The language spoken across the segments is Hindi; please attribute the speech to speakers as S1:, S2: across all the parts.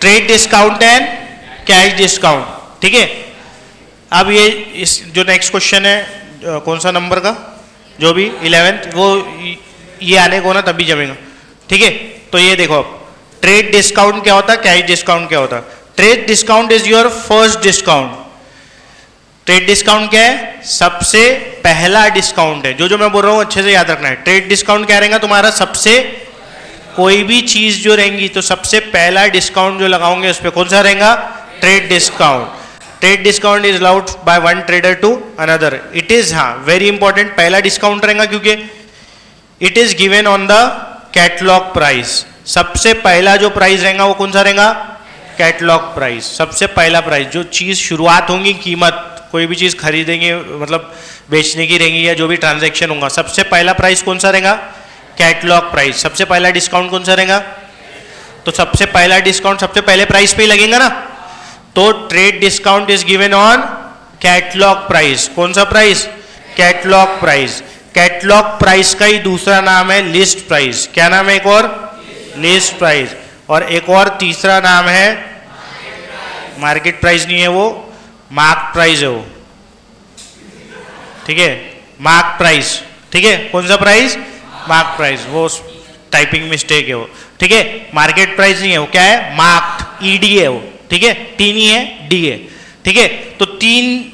S1: Trade discount and cash discount, ठीक है। अब ये इस जो नेक्स्ट क्वेश्चन है कौन सा नंबर का, जो भी 11th, वो ये आने को ना तभी जमेगा, ठीक है। तो ये देखो अब ट्रेड डिस्काउंट क्या होता है, कैश डिस्काउंट क्या होता है। Trade discount is your first discount. Trade discount क्या है, सबसे पहला डिस्काउंट है। जो मैं बोल रहा हूं अच्छे से याद रखना है। ट्रेड डिस्काउंट क्या रहेगा तुम्हारा, सबसे कोई भी चीज जो रहेंगी तो सबसे पहला डिस्काउंट जो लगाओगे उस पर कौन सा रहेगा, trade discount. Trade discount is allowed by one trader to another. It is, हाँ वेरी इंपॉर्टेंट, पहला डिस्काउंट रहेगा क्योंकि it is given on the catalogue price. सबसे पहला जो प्राइस रहेगा वो कौन सा रहेगा, कैटलॉग प्राइस। सबसे पहला प्राइस, जो चीज शुरुआत होंगी, कीमत कोई भी चीज खरीदेंगे मतलब बेचने की रहेंगी या जो भी ट्रांजैक्शन होगा, सबसे पहला प्राइस कौन सा रहेगा, कैटलॉग प्राइस। सबसे पहला डिस्काउंट कौन सा रहेगा, तो सबसे पहला डिस्काउंट सबसे पहले प्राइस पे ही लगेगा ना। तो trade discount is given on catalogue price. कौन सा price, catalogue price. Catalogue price का ही दूसरा नाम है लिस्ट प्राइस। क्या नाम है एक और, लिस्ट प्राइस। और एक और तीसरा नाम है मार्केट प्राइस नहीं है, वो मार्क प्राइस है वो, ठीक है, मार्क प्राइस, ठीक है। कौन सा प्राइस, मार्क प्राइस, वो टाइपिंग मिस्टेक है वो, ठीक है। मार्केट प्राइस नहीं है वो, क्या है, मार्क्ड, ईडी है वो, ठीक है, टी नहीं है, डी है, ठीक है। तो तीन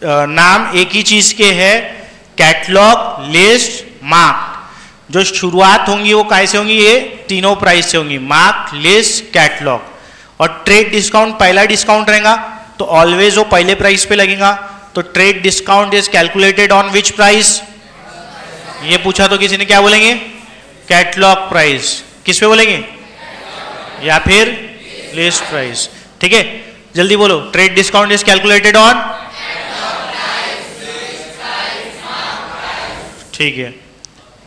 S1: नाम एक ही चीज के हैं, कैटलॉग, लिस्ट, मार्क। जो शुरुआत होंगी वो कैसे होंगी, ये तीनों प्राइस से होंगी, मार्क, लिस्ट, कैटलॉग। और ट्रेड डिस्काउंट पहला डिस्काउंट रहेगा तो ऑलवेज वो पहले प्राइस पे लगेगा। तो trade discount is calculated on which price, ये पूछा तो किसी ने क्या बोलेंगे, कैटलॉग प्राइस। किस पे बोलेंगे, या फिर लिस्ट प्राइस, ठीक है। जल्दी बोलो, trade discount is calculated on, ठीक है।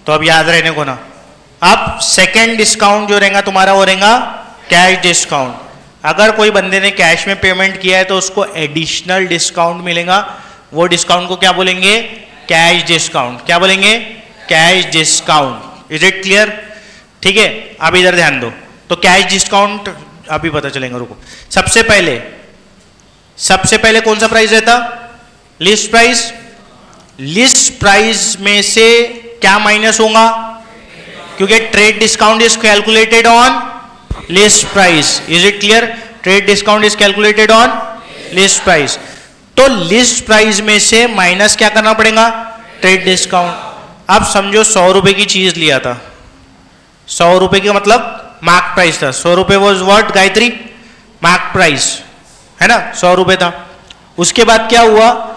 S1: तो अब याद रहने को ना। अब सेकेंड डिस्काउंट जो रहेगा तुम्हारा वो रहेगा कैश डिस्काउंट। अगर कोई बंदे ने कैश में पेमेंट किया है तो उसको एडिशनल डिस्काउंट मिलेगा। वो डिस्काउंट को क्या बोलेंगे, कैश डिस्काउंट। क्या बोलेंगे, cash discount. Is it clear, ठीक है। अब इधर ध्यान दो, तो कैश डिस्काउंट अभी पता चलेगा, रुको। सबसे पहले कौन सा प्राइस रहता, लिस्ट प्राइस। लिस्ट प्राइस में से क्या माइनस होगा, क्योंकि trade discount is calculated on list price. Is it clear, trade discount is calculated on list price. तो लिस्ट प्राइस में से माइनस क्या करना पड़ेगा, ट्रेड डिस्काउंट। अब समझो 100 रुपए की चीज लिया था, 100 रुपए की मतलब मार्क प्राइस था। 100 रुपए was what Gayatri, mark price है ना, 100 रुपए था। उसके बाद क्या हुआ,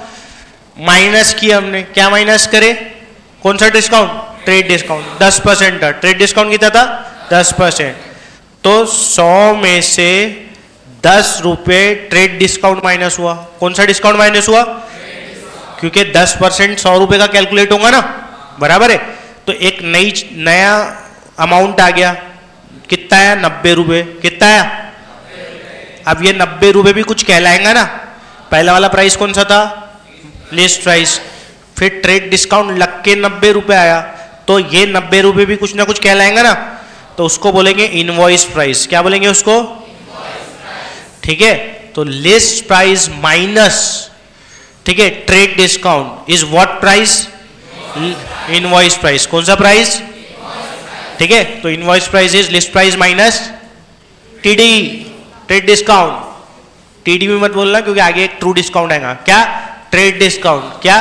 S1: माइनस किया हमने। क्या माइनस करे, कौन सा डिस्काउंट, ट्रेड डिस्काउंट। 10% था, ट्रेड डिस्काउंट कितना था, 10%। तो 100 में से 10 रुपए ट्रेड डिस्काउंट माइनस हुआ। कौन सा डिस्काउंट माइनस हुआ, क्योंकि 10% 100 रुपए का कैलकुलेट होगा ना, बराबर है। तो एक नया अमाउंट आ गया, कितना है, 90 रुपए। कितना है, अब ये 90 रुपए भी कुछ कहलाएगा ना। पहला वाला प्राइस कौन सा था, लिस्ट प्राइस। फिर ट्रेड डिस्काउंट लग के 90 रुपए आया, तो ये 90 रुपए भी कुछ ना कुछ कहलाएगा ना, तो उसको बोलेंगे इनवॉइस प्राइस। क्या बोलेंगे उसको, ठीक है। तो लिस्ट प्राइस माइनस, ठीक है, trade discount is what price, invoice price. कौन सा प्राइस, ठीक है। तो invoice price is list price minus TD, trade discount. TD में मत बोलना क्योंकि आगे एक ट्रू डिस्काउंट आएगा। क्या, ट्रेड डिस्काउंट, क्या,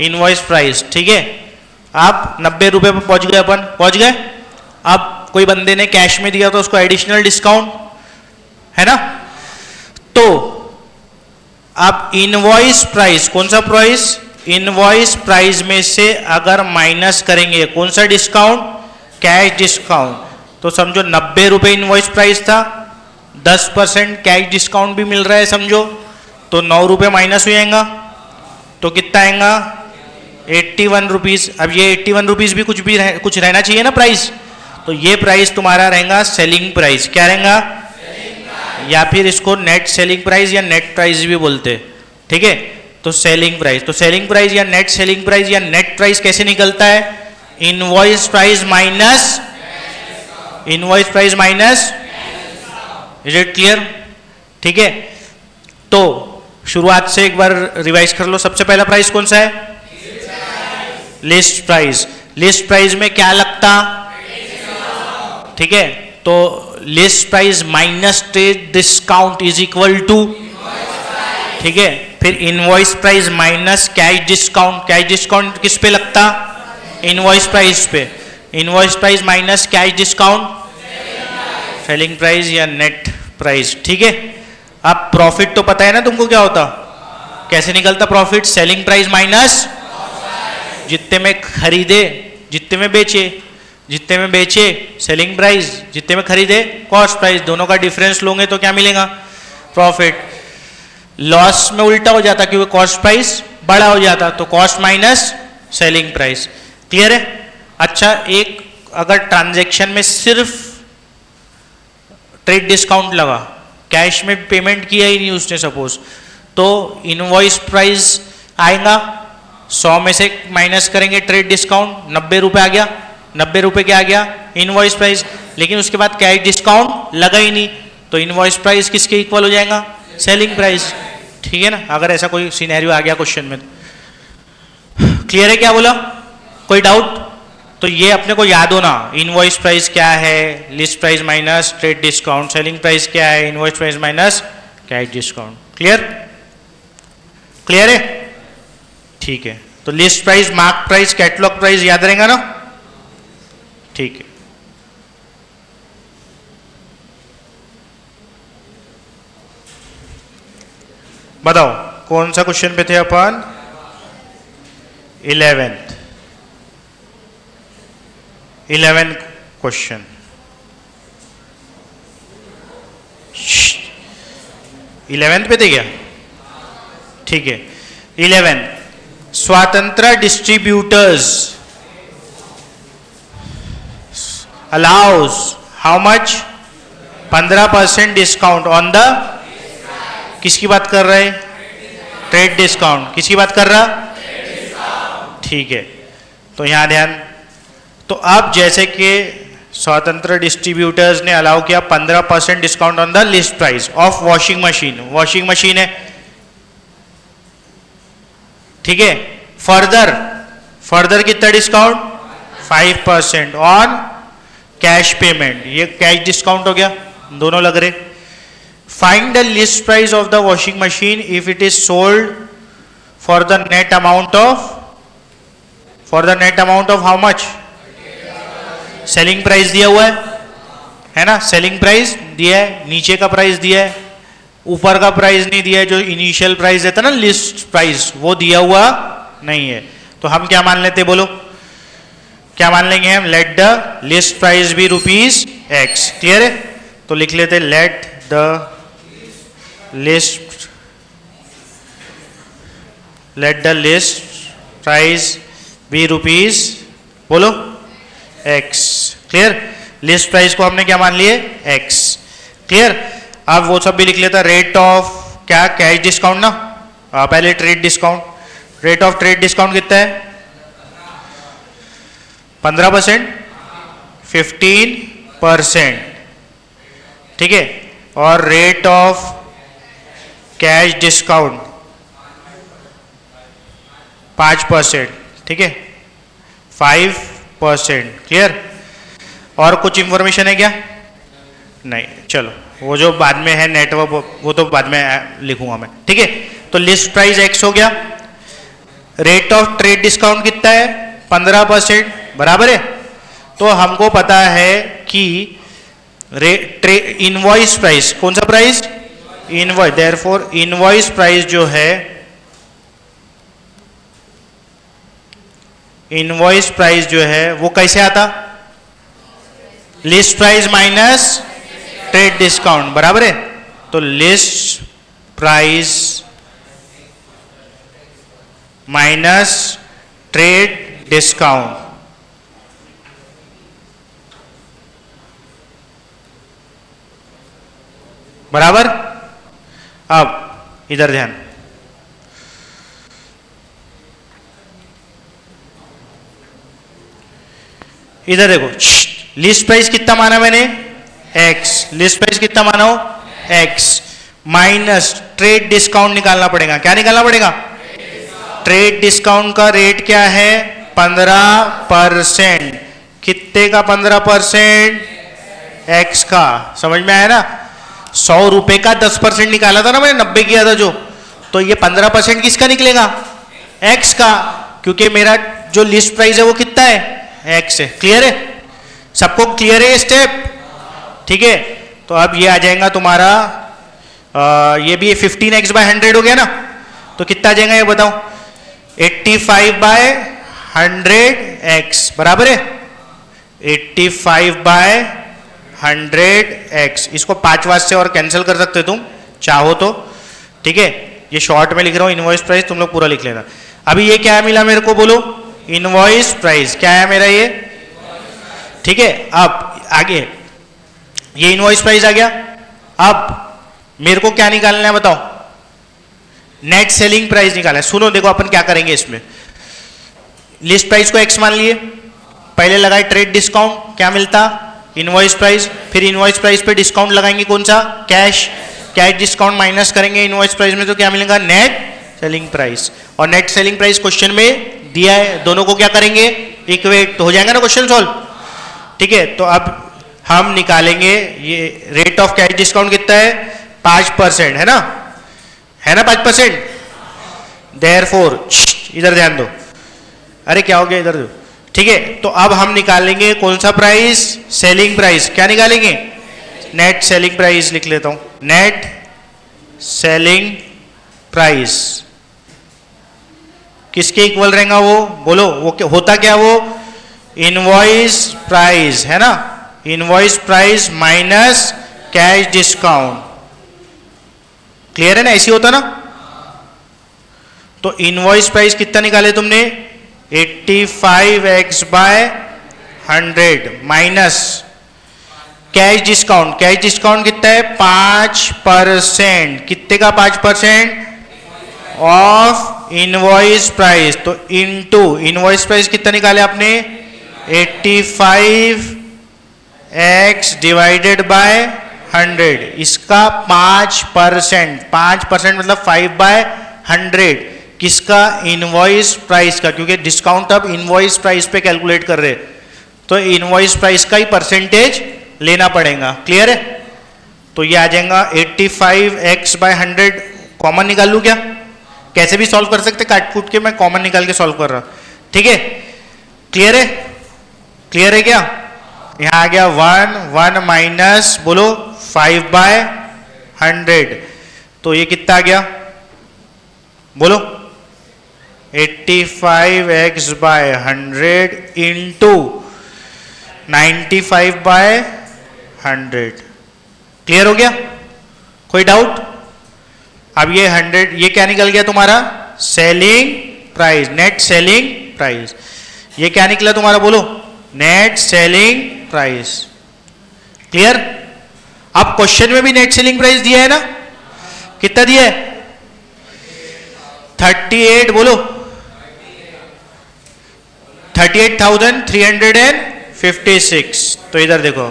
S1: इनवॉइस प्राइस, ठीक है। आप 90 रुपए पर पहुंच गए, अपन पहुंच गए। अब कोई बंदे ने कैश में दिया तो उसको एडिशनल डिस्काउंट है ना। तो अब इनवॉइस प्राइस, कौन सा प्राइस, इनवॉइस प्राइस में से अगर माइनस करेंगे कौन सा डिस्काउंट, कैश डिस्काउंट। तो समझो 90 रुपए इनवॉइस प्राइस था, 10% कैश डिस्काउंट भी मिल रहा है समझो, तो 9 रुपए माइनस हो जाएगा, तो कितना आएगा, 81 रुपीज। अब ये 81 रुपीज भी कुछ रहना चाहिए ना प्राइस, तो ये प्राइस तुम्हारा रहेगा सेलिंग प्राइस। क्या रहेगा, या फिर इसको नेट सेलिंग प्राइस या नेट प्राइस भी बोलते, ठीक है। तो सेलिंग प्राइस, तो सेलिंग प्राइस या नेट सेलिंग प्राइस या नेट प्राइस कैसे निकलता है, invoice price minus invoice price minus, is it clear? ठीक है, तो शुरुआत से एक बार रिवाइज कर लो। सबसे पहला प्राइस कौन सा है? List price. लिस्ट प्राइस में क्या लगता? ठीक है, तो list price minus trade discount is equal to, ठीक है, फिर invoice price minus cash discount. Cash discount किस पे लगता? इनवॉइस प्राइस पे। Invoice price minus cash discount selling price या नेट प्राइस। ठीक है, अब प्रॉफिट तो पता है ना तुमको क्या होता, कैसे निकलता प्रॉफिट? सेलिंग प्राइस माइनस जितने में खरीदे, जितने में बेचे, जितने में बेचे सेलिंग प्राइस, जितने में खरीदे कॉस्ट प्राइस, दोनों का डिफरेंस लोगे तो क्या मिलेगा? प्रॉफिट। लॉस में उल्टा हो जाता क्योंकि कॉस्ट प्राइस बड़ा हो जाता, तो cost minus selling price. Clear है? अच्छा, एक अगर ट्रांजैक्शन में सिर्फ ट्रेड डिस्काउंट लगा, कैश में पेमेंट किया ही नहीं उसने सपोज, तो इनवॉइस प्राइस आएगा, 100 में से माइनस करेंगे ट्रेड डिस्काउंट, 90 रुपये आ गया। 90 रुपये क्या आ गया? Invoice price. लेकिन उसके बाद कैश डिस्काउंट लगा ही नहीं, तो इनवॉइस प्राइस किसके इक्वल हो जाएगा? Selling price. ठीक है ना, अगर ऐसा कोई सिनेरियो आ गया क्वेश्चन में। क्लियर है क्या बोला? कोई डाउट? तो ये अपने को याद होना, इनवॉइस प्राइस क्या है? List price minus trade discount. Selling price क्या है? Invoice price minus cash discount. Clear? Clear है? ठीक है, तो list price, mark price, catalogue price याद रहेगा ना? ठीक है, बताओ कौन सा क्वेश्चन पे थे अपन? 11th question. 11th पे थे क्या? ठीक है, 11th, स्वतंत्र distributors allows how much? 15% discount on the, किसकी बात कर रहे हैं? Trade discount. किसकी बात कर रहा? ठीक है, तो यहां ध्यान। तो अब जैसे कि स्वतंत्र डिस्ट्रीब्यूटर्स ने अलाउ किया 15% discount on the list price of washing machine. Washing machine है, ठीक है। फर्दर कितना डिस्काउंट? 5% on cash payment. ये कैश डिस्काउंट हो गया, दोनों लग रहे। Find the list price of the washing machine if it is sold for the net amount of how much? Selling price दिया हुआ है ना? सेलिंग प्राइस दिया है, नीचे का प्राइस दिया है, ऊपर का प्राइस नहीं दिया है। जो इनिशियल प्राइस देता ना लिस्ट प्राइस, वो दिया हुआ नहीं है। तो हम क्या मान लेते, बोलो क्या मान लेंगे हम? Let the list price be rupees x. Clear है? तो लिख लेते let the list price be rupees, बोलो एक्स। क्लियर? लिस्ट प्राइस को हमने क्या मान लिए? एक्स। क्लियर? अब वो सब भी लिख लेता, रेट ऑफ क्या? कैश डिस्काउंट ना, पहले trade discount. Rate of trade discount कितना है? 15%, 15%, ठीक है। और रेट ऑफ कैश डिस्काउंट 5%, ठीक है, 5%। क्लियर? और कुछ इंफॉर्मेशन है क्या? नहीं, चलो वो जो बाद में है नेटवर्क, वो तो बाद में लिखूंगा मैं, ठीक है। तो लिस्ट प्राइस एक्स हो गया, रेट ऑफ ट्रेड डिस्काउंट कितना है? 15%, बराबर है। तो हमको पता है कि इनवॉइस प्राइस, कौन सा price? Invoice. Therefore invoice price जो है, इनवॉइस प्राइस जो है वो कैसे आता? List price minus trade discount, बराबर है। तो list price minus trade discount, बराबर। अब इधर ध्यान, इधर देखो, लिस्ट प्राइस कितना माना मैंने x, लिस्ट प्राइस कितना माना हो x, माइनस ट्रेड डिस्काउंट निकालना पड़ेगा। क्या निकालना पड़ेगा? ट्रेड डिस्काउंट का रेट क्या है 15%। कितने का 15%? x का। समझ में आया ना? 100 रुपए का 10% निकाला था ना मैंने, 90 किया था जो, तो ये 15% किसका निकलेगा? x का, क्योंकि मेरा जो लिस्ट प्राइस है वो कितना है x है। क्लियर है? सबको क्लियर है ये स्टेप? ठीक है, तो अब ये आ जाएगा तुम्हारा ये भी 15x बाय 100 हो गया ना, तो कितना आ जाएगा ये बताओ? 85 बाय 100x बराबर है 85 बाय 100x। इसको 5 वाट से और कैंसिल कर सकते तुम चाहो तो। ठीक है, ये शॉर्ट में लिख रहा हूं इनवॉइस प्राइस, तुम लोग पूरा लिख लेना। अभी ये क्या मिला मेरे को बोलो? Invoice price. क्या है मेरा ये? ठीक है, अब आगे ये इनवॉइस प्राइस आ गया। अब मेरे को क्या निकालना है बताओ? नेट सेलिंग प्राइस निकालना है। सुनो देखो अपन क्या करेंगे इसमें। लिस्ट प्राइस को x मान लिए, पहले लगाए ट्रेड डिस्काउंट, क्या मिलता? Invoice price. फिर इनवॉइस प्राइस पे डिस्काउंट लगाएंगे कौन सा? कैश। कैश डिस्काउंट माइनस करेंगे इनवॉइस प्राइस में, तो क्या मिलेगा? Net selling price. और नेट सेलिंग प्राइस क्वेश्चन में दिया है, दोनों को क्या करेंगे? इक्वेट, तो हो जाएगा ना क्वेश्चन सॉल्व। ठीक है, तो अब हम निकालेंगे ये रेट ऑफ कैश डिस्काउंट कितना है? 5% है ना, है ना 5%। देयरफॉर इधर ध्यान दो, अरे क्या हो गया इधर दो। ठीक है, तो अब हम निकालेंगे कौन सा प्राइस? Selling price. क्या निकालेंगे? नेट सेलिंग प्राइस लिख लेता हूं, नेट सेलिंग प्राइस। किसके इक्वल रहेगा वो? बोलो वो होता क्या वो? इनवॉइस प्राइस है ना, invoice price minus cash discount. Clear है ना? ऐसी होता ना। तो इनवॉइस प्राइस कितना निकाले तुमने? 85x by 100 minus cash discount. Cash discount कितना है? 5%। कितने का 5%? Of invoice price. तो इनटू इनवॉइस प्राइस कितना निकाले आपने? 85x डिवाइडेड बाय 100, इसका 5%। 5% मतलब 5/100 किसका? इनवॉइस प्राइस का, क्योंकि डिस्काउंट अब इनवॉइस प्राइस पे कैलकुलेट कर रहे, तो इनवॉइस प्राइस का ही परसेंटेज लेना पड़ेगा। क्लियर है? तो ये आ जाएगा 85x बाय 100। कॉमन निकाल लूं क्या? कैसे भी सॉल्व कर सकते, काट कूट के, मैं कॉमन निकाल के सॉल्व कर रहा हूं। ठीक है, क्लियर है? क्लियर है क्या? यहां आ गया 1 माइनस बोलो 5/100, तो ये कितना आ गया बोलो? 85x by 100 into 95/100। क्लियर हो गया? कोई डाउट? अब ये 100, ये क्या निकल गया तुम्हारा? Selling price, net selling price. ये क्या निकला तुम्हारा बोलो? Net selling price. क्लियर? अब क्वेश्चन में भी नेट सेलिंग प्राइस दिया है ना, कितना दिया है? 38 बोलो, 38,356। तो इधर देखो,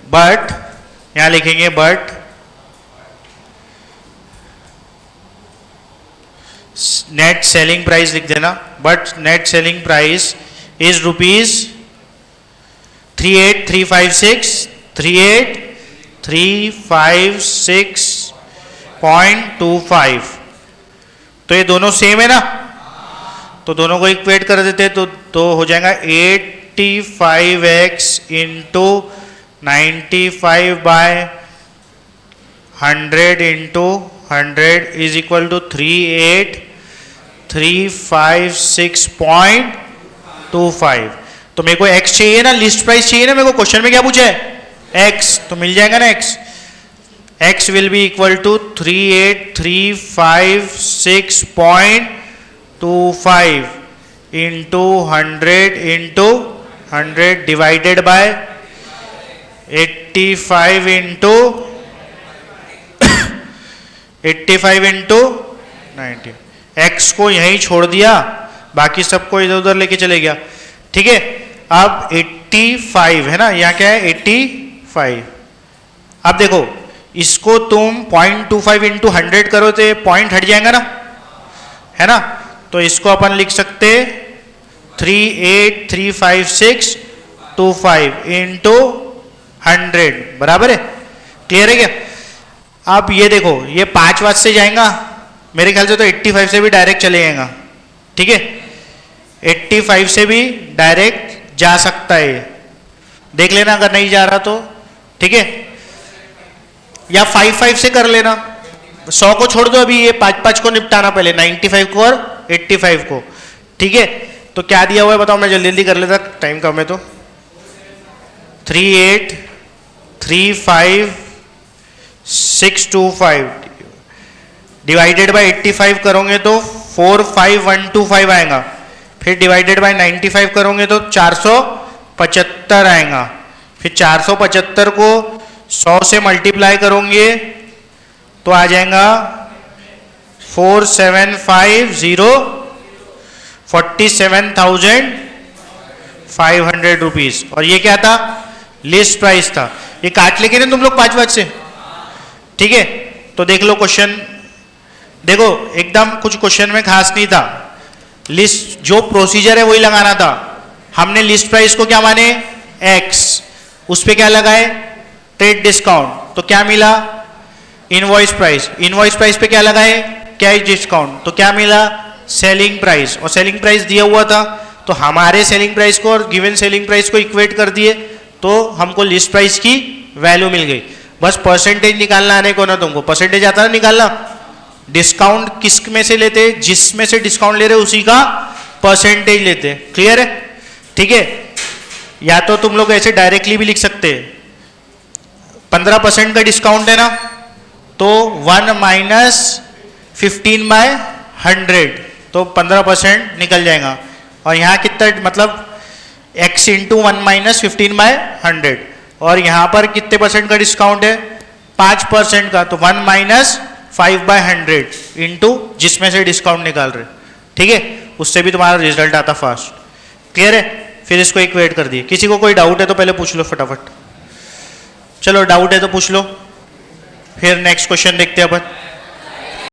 S1: बट यहां लिखेंगे बट नेट सेलिंग प्राइस लिख देना। But net selling price is rupees 38,356 38,356.25। तो ये दोनों सेम है ना, तो दोनों को इक्वेट कर देते तो हो जाएगा 85x into 95/100 into 100 is equal to 38,356.25। तो मेरे को x चाहिए ना, लिस्ट प्राइस चाहिए ना मेरे को। क्वेश्चन में क्या पूछा है? x, तो मिल जाएगा ना x। x will be equal to 38,356.25 into 100 divided by 85 into 90। x को यहीं छोड़ दिया, बाकी सबको इधर उधर लेके चले गया। ठीक है, अब 85 है ना, यहाँ क्या है 85। अब देखो इसको तुम 0.25 इंटू 100 करो तो पॉइंट हट जाएगा ना, है ना। तो इसको अपन लिख सकते 3835625 इंटू 100 बराबर है। क्लियर है क्या? अब ये देखो ये 5 वाट से जाएगा, मेरे ख्याल से तो 85 से भी डायरेक्ट चले जाएगा। ठीक है, 85 से भी डायरेक्ट जा सकता है, देख लेना अगर नहीं जा रहा तो। ठीक है, या 5 से कर लेना, 100 को छोड़ दो अभी, ये 5 को निपटाना पहले, 95 को और 85 को। ठीक है, तो क्या दिया हुआ है बताओ, मैं जल्दी जल्दी कर लेता, टाइम कम है तो। 3835625 डिवाइडेड बाय 85 करोगे तो 45125 आएगा, फिर डिवाइडेड बाय 95 करोगे तो 475 आएगा, फिर 475 को 100 से मल्टीप्लाई करोगे तो आ जाएगा 47,500 रुपीज। और ये क्या था? लिस्ट प्राइस था। ये काट लेके ना तुम लोग 5 से। ठीक है, तो देख लो क्वेश्चन, देखो एकदम कुछ क्वेश्चन में खास नहीं था, लिस्ट जो प्रोसीजर है वही लगाना था। हमने लिस्ट प्राइस को क्या माने x, उस पे क्या लगाए ट्रेड डिस्काउंट, तो क्या मिला इनवॉइस प्राइस, इनवॉइस प्राइस पे क्या लगाए कैश डिस्काउंट, तो क्या मिला सेलिंग प्राइस, और सेलिंग प्राइस दिया हुआ था तो हमारे सेलिंग प्राइस को और गिवन सेलिंग प्राइस को इक्वेट कर दिए तो हमको लिस्ट प्राइस की वैल्यू मिल गई। बस परसेंटेज निकालना आने को ना तुमको, परसेंटेज आता ना निकालना, डिस्काउंट किस में से लेते, जिसमें से डिस्काउंट ले रहे उसी का परसेंटेज लेते। क्लियर है? ठीक है, या तो तुम लोग ऐसे डायरेक्टली भी लिख सकते हैं, 15% का डिस्काउंट है ना, तो 1 माइनस 15/100 तो 15% निकल जाएगा, और यहाँ कितना मतलब x इंटू 1 माइनस 15/100, और यहाँ पर कितने परसेंट का डिस्काउंट है 5% का, तो 1 माइनस 5/100 इंटू जिसमें से डिस्काउंट निकाल रहे। ठीक है, उससे भी तुम्हारा रिजल्ट आता फास्ट। क्लियर है? फिर इसको इक्वेट कर दिए। किसी को कोई डाउट है तो पहले पूछ लो फटाफट, चलो डाउट है तो पूछ लो, फिर नेक्स्ट क्वेश्चन देखते हैं अपन।